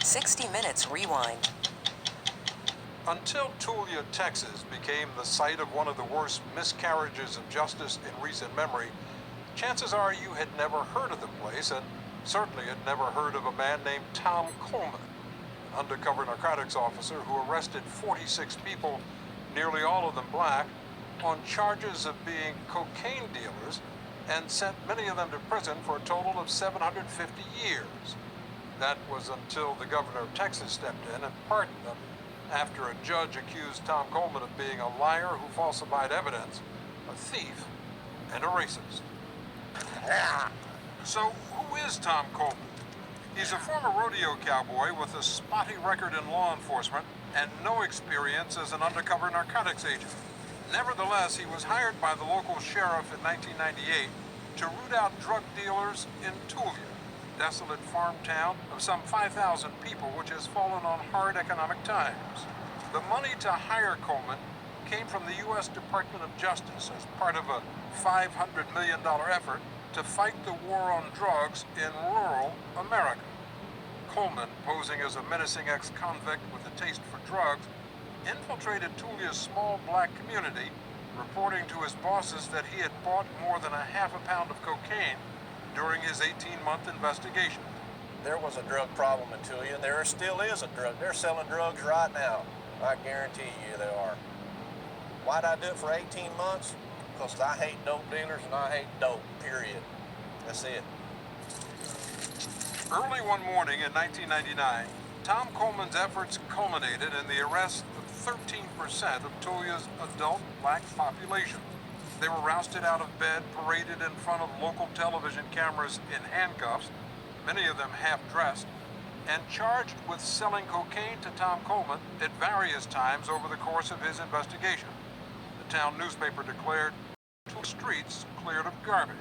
60 Minutes Rewind. Until Tulia, Texas became the site of one of the worst miscarriages of justice in recent memory, chances are you had never heard of the place and certainly had never heard of a man named Tom Coleman, an undercover narcotics officer who arrested 46 people, nearly all of them black, on charges of being cocaine dealers and sent many of them to prison for a total of 750 years. That was until the governor of Texas stepped in and pardoned them after a judge accused Tom Coleman of being a liar who falsified evidence, a thief, and a racist. So, who is Tom Coleman? He's a former rodeo cowboy with a spotty record in law enforcement and no experience as an undercover narcotics agent. Nevertheless, he was hired by the local sheriff in 1998 to root out drug dealers in Tulia, a desolate farm town of some 5,000 people which has fallen on hard economic times. The money to hire Coleman came from the U.S. Department of Justice as part of a $500 million effort to fight the war on drugs in rural America. Coleman, posing as a menacing ex-convict with a taste for drugs, infiltrated Tulia's small black community, reporting to his bosses that he had bought more than a half a pound of cocaine during his 18-month investigation. There was a drug problem in Tulia, and there still is a drug. They're selling drugs right now. I guarantee you they are. Why'd I do it for 18 months? Because I hate dope dealers and I hate dope, period. That's it. Early one morning in 1999, Tom Coleman's efforts culminated in the arrest of 13% of Tulia's adult black population. They were rousted out of bed, paraded in front of local television cameras in handcuffs, many of them half-dressed, and charged with selling cocaine to Tom Coleman at various times over the course of his investigation. The town newspaper declared 2 streets cleared of garbage.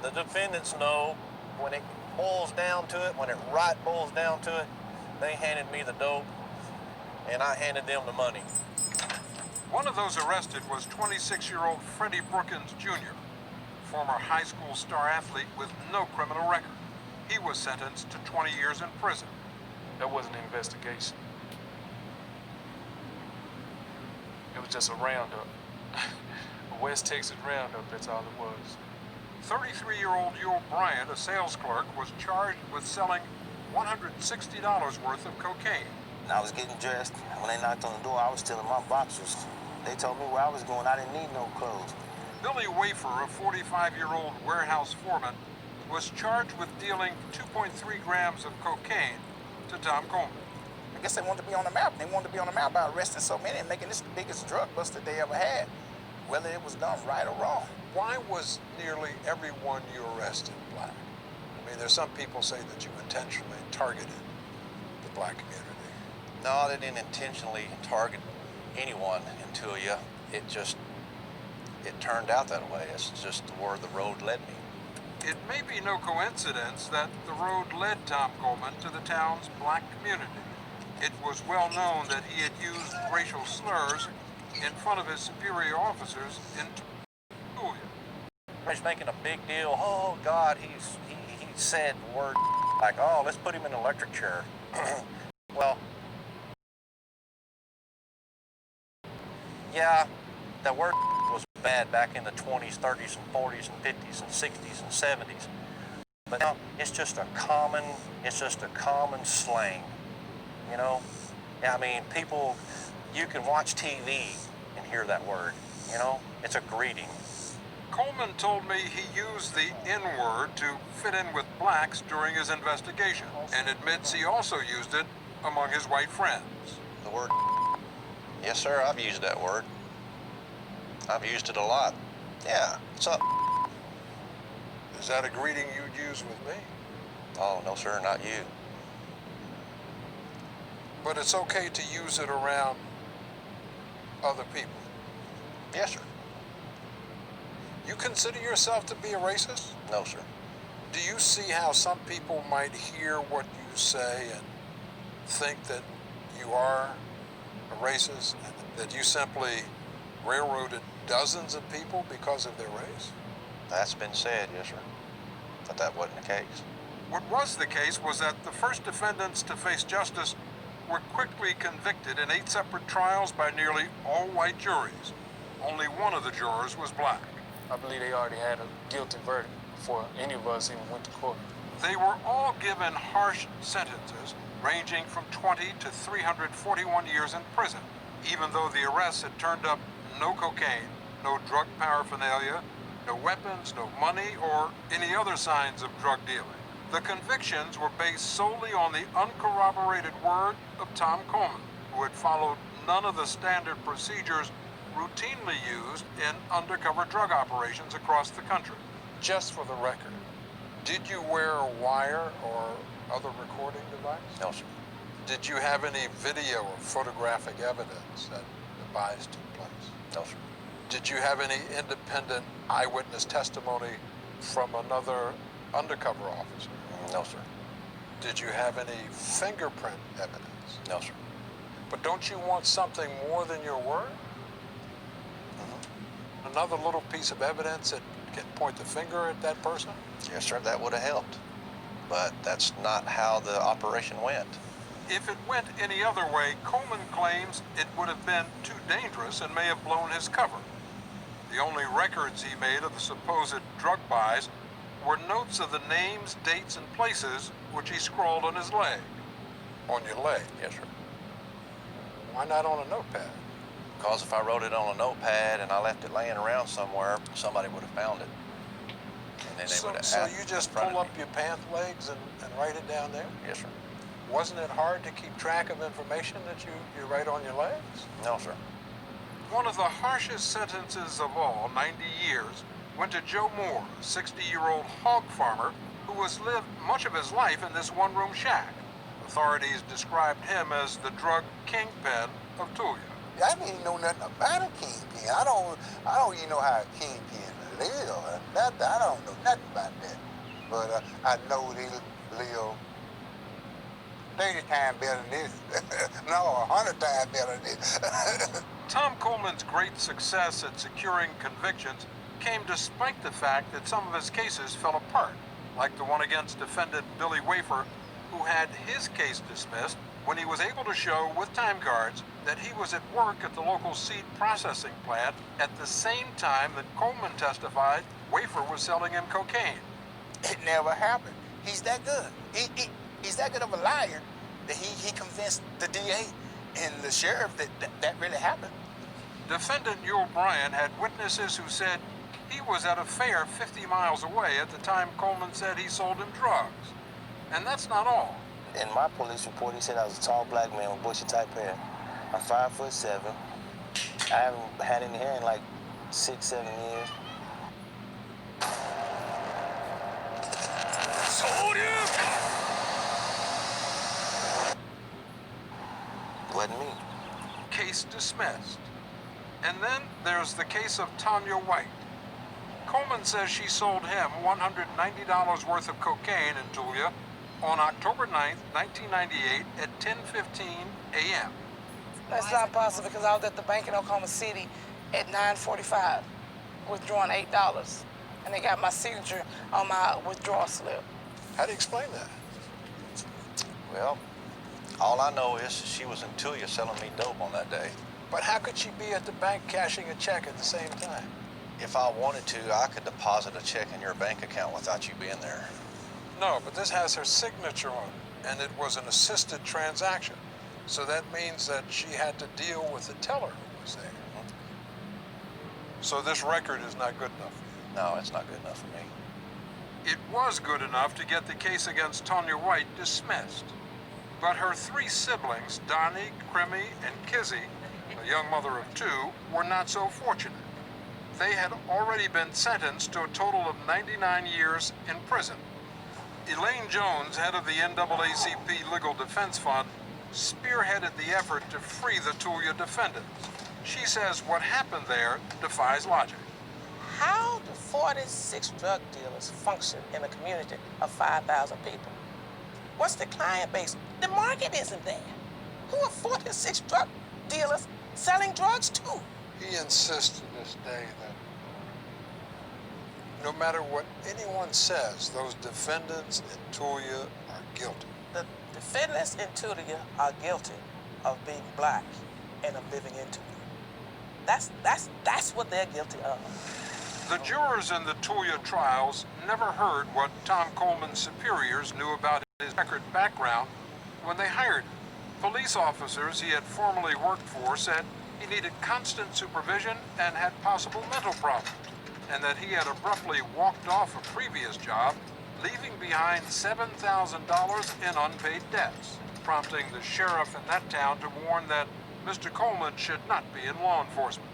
The defendants know when it boils down to it, when it boils down to it, they handed me the dope and I handed them the money. One of those arrested was 26-year-old Freddie Brookins Jr., former high school star athlete with no criminal record. He was sentenced to 20 years in prison. That wasn't an investigation. It was just a roundup. A West Texas roundup, that's all it was. 33-year-old Yul Bryant, a sales clerk, was charged with selling $160 worth of cocaine. I was getting dressed. When they knocked on the door, I was still in my boxers. They told me where I was going. I didn't need no clothes. Billy Wafer, a 45-year-old warehouse foreman, was charged with dealing 2.3 grams of cocaine to Tom Coleman. I guess they wanted to be on the map. They wanted to be on the map by arresting so many and making this the biggest drug bust that they ever had, whether it was done right or wrong. Why was nearly everyone you arrested black? I mean, there's some people say that you intentionally targeted the black community. No, they didn't intentionally target anyone in Tulia. It turned out that way. It's just where the road led me. It may be no coincidence that the road led Tom Coleman to the town's black community. It was well known that he had used racial slurs in front of his superior officers in Tulia. He's making a big deal. Oh God, he said word like, oh, let's put him in an electric chair. Well, yeah, that word was bad back in the 20s, 30s, and 40s, and 50s, and 60s, and 70s. But now it's just a common slang, you know? I mean, people, you can watch TV and hear that word, you know? It's a greeting. Coleman told me he used the N-word to fit in with blacks during his investigation and admits he also used it among his white friends. The word, yes sir, I've used that word. I've used it a lot. Yeah, what's up? Is that a greeting you'd use with me? Oh, no sir, not you. But it's okay to use it around other people? Yes sir. You consider yourself to be a racist? No sir. Do you see how some people might hear what you say and think that you are a racist, that you simply railroaded dozens of people because of their race? That's been said, yes sir. But that wasn't the case. What was the case was that the first defendants to face justice were quickly convicted in 8 separate trials by nearly all white juries. Only one of the jurors was black. I believe they already had a guilty verdict before any of us even went to court. They were all given harsh sentences ranging from 20 to 341 years in prison, even though the arrests had turned up no cocaine, no drug paraphernalia, no weapons, no money, or any other signs of drug dealing. The convictions were based solely on the uncorroborated word of Tom Coleman, who had followed none of the standard procedures routinely used in undercover drug operations across the country. Just for the record, Did you wear a wire or other recording device? No, sir. Did you have any video or photographic evidence that the buys took place? No, sir. Did you have any independent eyewitness testimony from another undercover officer? No, sir. Did you have any fingerprint evidence? No, sir. But don't you want something more than your word? Another little piece of evidence that can point the finger at that person? Yes, sir, that would have helped. But that's not how the operation went. If it went any other way, Coleman claims it would have been too dangerous and may have blown his cover. The only records he made of the supposed drug buys were notes of the names, dates, and places which he scrawled on his leg. On your leg? Yes, sir. Why not on a notepad? Because if I wrote it on a notepad and I left it laying around somewhere, somebody would have found it. And then they would have So asked you just confronted pull up me. your pant legs and write it down there? Yes, sir. Wasn't it hard to keep track of information that you write on your legs? No, sir. One of the harshest sentences of all, 90 years, went to Joe Moore, a 60-year-old hog farmer who has lived much of his life in this one-room shack. Authorities described him as the drug kingpin of Tulia. I didn't even know nothing about a kingpin. I don't even know how a kingpin live. Nothing. I don't know nothing about that. But I know they live 30 times better than this. No, 100 times better than this. Tom Coleman's great success at securing convictions came despite the fact that some of his cases fell apart, like the one against defendant Billy Wafer, who had his case dismissed when he was able to show with time cards that he was at work at the local seed processing plant at the same time that Coleman testified Wafer was selling him cocaine. It never happened. He's that good. He's that good of a liar that he convinced the DA and the sheriff that really happened. Defendant Yul Bryan had witnesses who said he was at a fair 50 miles away at the time Coleman said he sold him drugs. And that's not all. In my police report, he said I was a tall black man with bushy type hair. I'm 5'7". I haven't had any hair in like 6-7 years. Wasn't me. Case dismissed. And then there's the case of Tanya White. Coleman says she sold him $190 worth of cocaine in Tulia on October 9th, 1998 at 10:15 a.m. That's not possible because I was at the bank in Oklahoma City at 9:45, withdrawing $8, and they got my signature on my withdrawal slip. How do you explain that? Well, all I know is she was in Tulia selling me dope on that day. But how could she be at the bank cashing a check at the same time? If I wanted to, I could deposit a check in your bank account without you being there. No, but this has her signature on it, and it was an assisted transaction. So that means that she had to deal with the teller who was there. So this record is not good enough for you? No, it's not good enough for me. It was good enough to get the case against Tanya White dismissed. But her 3 siblings, Donnie, Crimmy, and Kizzy, a young mother of 2, were not so fortunate. They had already been sentenced to a total of 99 years in prison. Elaine Jones, head of the NAACP Legal Defense Fund, spearheaded the effort to free the Tulia defendants. She says what happened there defies logic. How do 46 drug dealers function in a community of 5,000 people? What's the client base? The market isn't there. Who are 46 drug dealers selling drugs to? He insists to this day No matter what anyone says, those defendants in Tulia are guilty. The defendants in Tulia are guilty of being black and of living in Tulia. That's what they're guilty of. The jurors in the Tulia trials never heard what Tom Coleman's superiors knew about his checkered background when they hired him. Police officers he had formerly worked for said he needed constant supervision and had possible mental problems, and that he had abruptly walked off a previous job, leaving behind $7,000 in unpaid debts, prompting the sheriff in that town to warn that Mr. Coleman should not be in law enforcement.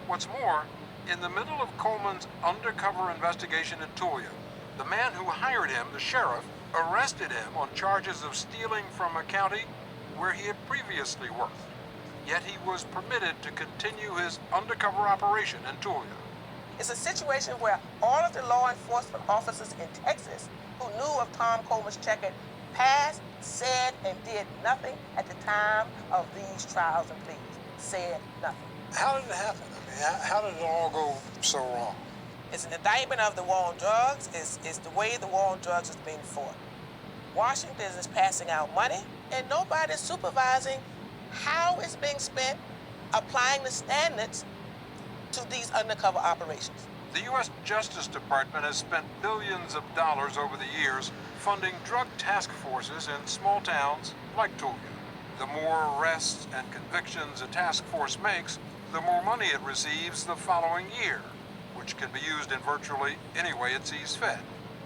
What's more, in the middle of Coleman's undercover investigation in Tulia, the man who hired him, the sheriff, arrested him on charges of stealing from a county where he had previously worked. Yet he was permitted to continue his undercover operation in Tulia. It's a situation where all of the law enforcement officers in Texas who knew of Tom Coleman's checkered past said and did nothing at the time of these trials and pleas. Said nothing. How did it happen? I mean, how did it all go so wrong? It's an indictment of the war on drugs. It's the way the war on drugs is being fought. Washington is passing out money, and nobody's supervising how it's being spent, applying the standards to these undercover operations. The U.S. Justice Department has spent billions of dollars over the years funding drug task forces in small towns like Tulia. The more arrests and convictions a task force makes, the more money it receives the following year, which can be used in virtually any way it sees fit.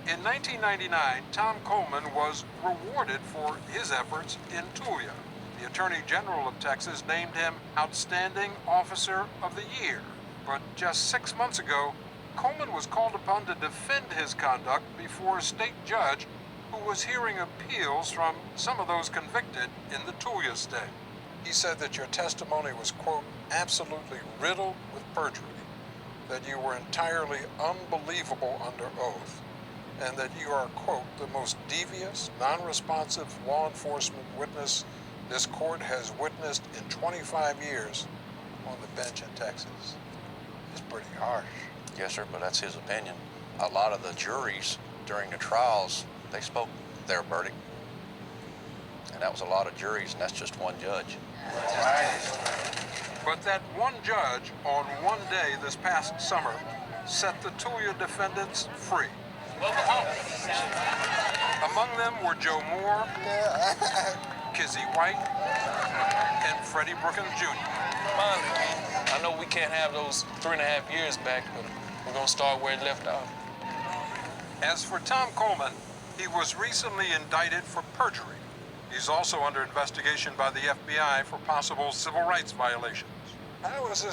In 1999, Tom Coleman was rewarded for his efforts in Tulia. The Attorney General of Texas named him Outstanding Officer of the Year. But just 6 months ago, Coleman was called upon to defend his conduct before a state judge who was hearing appeals from some of those convicted in the Tulia state. He said that your testimony was, quote, absolutely riddled with perjury, that you were entirely unbelievable under oath, and that you are, quote, the most devious, non-responsive law enforcement witness this court has witnessed in 25 years on the bench in Texas. It's pretty harsh. Yes, sir, but that's his opinion. A lot of the juries during the trials, they spoke their verdict. And that was a lot of juries, and that's just one judge. But that one judge on one day this past summer set the Tulia defendants free. Among them were Joe Moore, Kizzy White, and Freddie Brookins Jr. I know we can't have those 3.5 years back, but we're gonna start where it left off. As for Tom Coleman, he was recently indicted for perjury. He's also under investigation by the FBI for possible civil rights violations. How is this